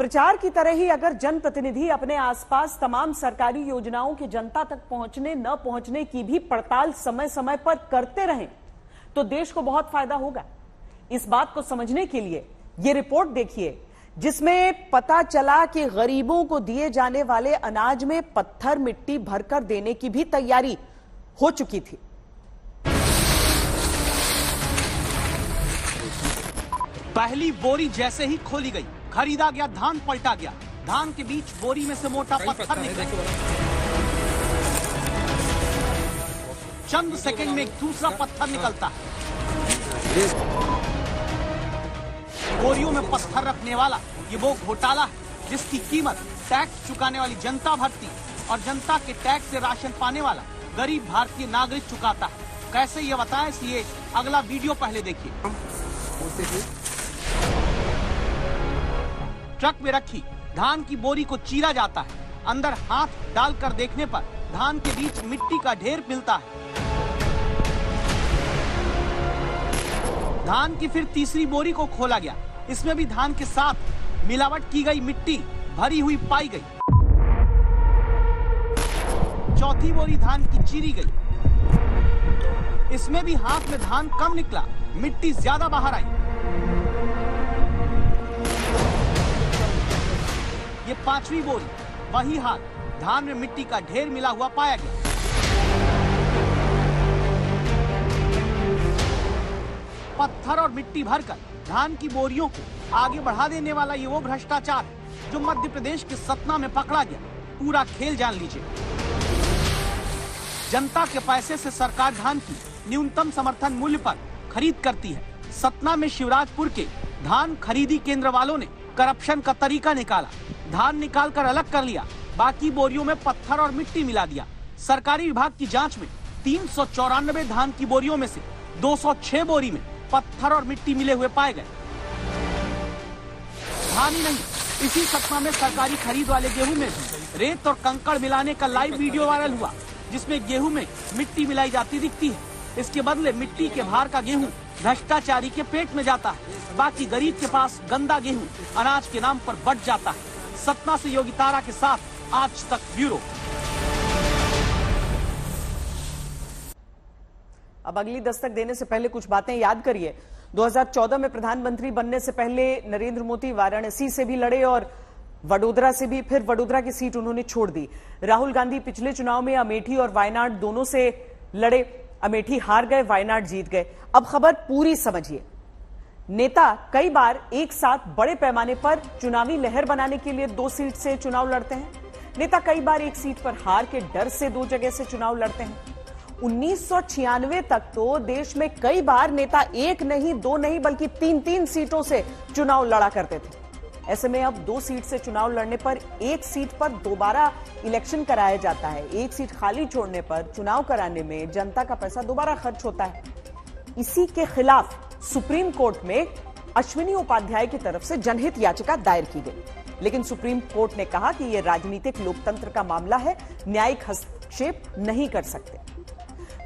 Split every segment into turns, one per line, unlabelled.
प्रचार की तरह ही अगर जनप्रतिनिधि अपने आसपास तमाम सरकारी योजनाओं के जनता तक पहुंचने न पहुंचने की भी पड़ताल समय समय पर करते रहें तो देश को बहुत फायदा होगा। इस बात को समझने के लिए यह रिपोर्ट देखिए, जिसमें पता चला कि गरीबों को दिए जाने वाले अनाज में पत्थर मिट्टी भरकर देने की भी तैयारी हो चुकी थी।
पहली बोरी जैसे ही खोली गई, खरीदा गया धान पलटा गया। धान के बीच बोरी में से मोटा पत्थर निकला। चंद सेकंड में एक दूसरा पत्थर निकलता है। बोरियों में पत्थर रखने वाला ये वो घोटाला है जिसकी कीमत टैक्स चुकाने वाली जनता भरती और जनता के टैक्स से राशन पाने वाला गरीब भारतीय नागरिक चुकाता है। कैसे ये बताएं, इसलिए अगला वीडियो पहले देखिए। ट्रक में रखी धान की बोरी को चीरा जाता है। अंदर हाथ डालकर देखने पर धान के बीच मिट्टी का ढेर मिलता है। धान की फिर तीसरी बोरी को खोला गया। इसमें भी धान के साथ मिलावट की गई मिट्टी भरी हुई पाई गई। चौथी बोरी धान की चीरी गई। इसमें भी हाथ में धान कम निकला, मिट्टी ज्यादा बाहर आई। ये पांचवी बोरी, वही हाल, धान में मिट्टी का ढेर मिला हुआ पाया गया। पत्थर और मिट्टी भरकर धान की बोरियों को आगे बढ़ा देने वाला ये वो भ्रष्टाचार है जो मध्य प्रदेश के सतना में पकड़ा गया। पूरा खेल जान लीजिए। जनता के पैसे से सरकार धान की न्यूनतम समर्थन मूल्य पर खरीद करती है। सतना में शिवराजपुर के धान खरीदी केंद्र वालों ने करप्शन का तरीका निकाला। धान निकालकर अलग कर लिया, बाकी बोरियों में पत्थर और मिट्टी मिला दिया। सरकारी विभाग की जांच में 394 धान की बोरियों में से 206 बोरी में पत्थर और मिट्टी मिले हुए पाए गए। धान ही नहीं, इसी सतना में सरकारी खरीद वाले गेहूं में भी रेत और कंकड़ मिलाने का लाइव वीडियो वायरल हुआ, जिसमें गेहूं में मिट्टी मिलाई जाती दिखती है। इसके बदले मिट्टी के भार का गेहूं भ्रष्टाचारी के पेट में जाता है। बाकी गरीब के पास गंदा गेहूं अनाज के नाम पर बट जाता है। सतना से योगी तारा के साथ आज तक ब्यूरो।
अब अगली दस्तक देने से पहले कुछ बातें याद करिए। 2014 में प्रधानमंत्री बनने से पहले नरेंद्र मोदी वाराणसी से भी लड़े और वडोदरा से भी, फिर वडोदरा की सीट उन्होंने छोड़ दी। राहुल गांधी पिछले चुनाव में अमेठी और वायनाड दोनों से लड़े। अमेठी हार गए, वायनाड जीत गए। अब खबर पूरी समझिए। नेता कई बार एक साथ बड़े पैमाने पर चुनावी लहर बनाने के लिए 2 सीट से चुनाव लड़ते हैं। नेता कई बार एक सीट पर हार के डर से 2 जगह से चुनाव लड़ते हैं। 1996 तक तो देश में कई बार नेता 1 नहीं 2 नहीं बल्कि 3-3 सीटों से चुनाव लड़ा करते थे। ऐसे में अब 2 सीट से चुनाव लड़ने पर 1 सीट पर दोबारा इलेक्शन कराया जाता है। 1 सीट खाली छोड़ने पर चुनाव कराने में जनता का पैसा दोबारा खर्च होता है। इसी के खिलाफ सुप्रीम कोर्ट में अश्विनी उपाध्याय की तरफ से जनहित याचिका दायर की गई, लेकिन सुप्रीम कोर्ट ने कहा कि यह राजनीतिक लोकतंत्र का मामला है, न्यायिक हस्तक्षेप नहीं कर सकते।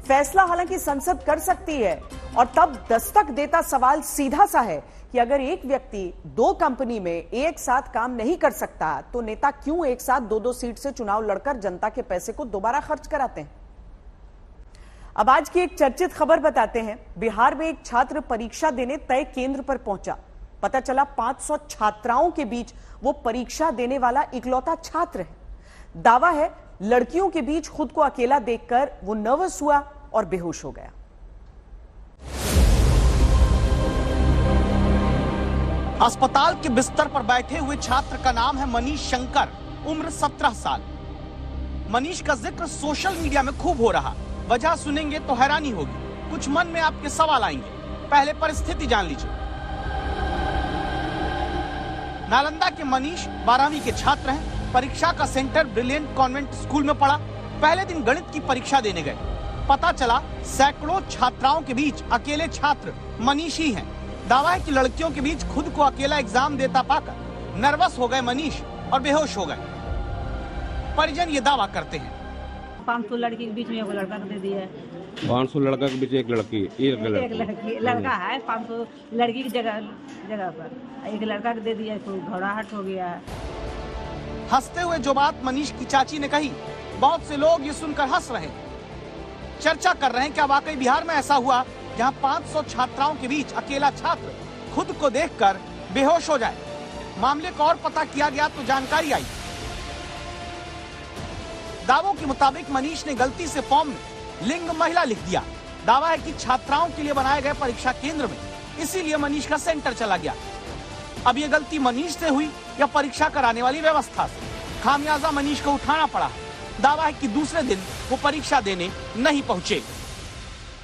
फैसला हालांकि संसद कर सकती है और तब दस्तक देता सवाल सीधा सा है कि अगर एक व्यक्ति 2 कंपनी में एक साथ काम नहीं कर सकता तो नेता क्यों एक साथ 2-2 सीट से चुनाव लड़कर जनता के पैसे को दोबारा खर्च कराते हैं। अब आज की एक चर्चित खबर बताते हैं। बिहार में एक छात्र परीक्षा देने तय केंद्र पर पहुंचा। पता चला 500 छात्राओं के बीच वो परीक्षा देने वाला इकलौता छात्र है। दावा है लड़कियों के बीच खुद को अकेला देखकर वो नर्वस हुआ और बेहोश हो गया।
अस्पताल के बिस्तर पर बैठे हुए छात्र का नाम है मनीष शंकर, उम्र 17 साल। मनीष का जिक्र सोशल मीडिया में खूब हो रहा। वजह सुनेंगे तो हैरानी होगी, कुछ मन में आपके सवाल आएंगे। पहले परिस्थिति जान लीजिए। नालंदा के मनीष 12वीं के छात्र हैं। परीक्षा का सेंटर ब्रिलियंट कॉन्वेंट स्कूल में पड़ा। पहले दिन गणित की परीक्षा देने गए। पता चला सैकड़ों छात्राओं के बीच अकेले छात्र मनीष ही हैं। दावा है कि लड़कियों के बीच खुद को अकेला एग्जाम देता पाकर नर्वस हो गए मनीष और बेहोश हो गए। परिजन ये दावा करते हैं
500 लड़की के बीच में एगो लड़का दे दिया है। 500 लड़का के बीच एक लड़की,
एक लड़की, लड़का है 500 लड़की की जगह पर एक लड़का को दे दिया, तो घबराहट हो गया।
हंसते हुए जो बात मनीष की चाची ने कही, बहुत से लोग ये सुनकर हंस रहे, चर्चा कर रहे हैं क्या वाकई बिहार में ऐसा हुआ जहां 500 छात्राओं के बीच अकेला छात्र खुद को देखकर बेहोश हो जाए। मामले को और पता किया गया तो जानकारी आई, दावों के मुताबिक मनीष ने गलती से फॉर्म में लिंग महिला लिख दिया। दावा है कि छात्राओं के लिए बनाए गए परीक्षा केंद्र में इसीलिए मनीष का सेंटर चला गया। अब ये गलती मनीष से हुई या परीक्षा कराने वाली व्यवस्था से, खामियाजा मनीष को उठाना पड़ा। दावा है कि दूसरे दिन वो परीक्षा देने नहीं पहुंचे।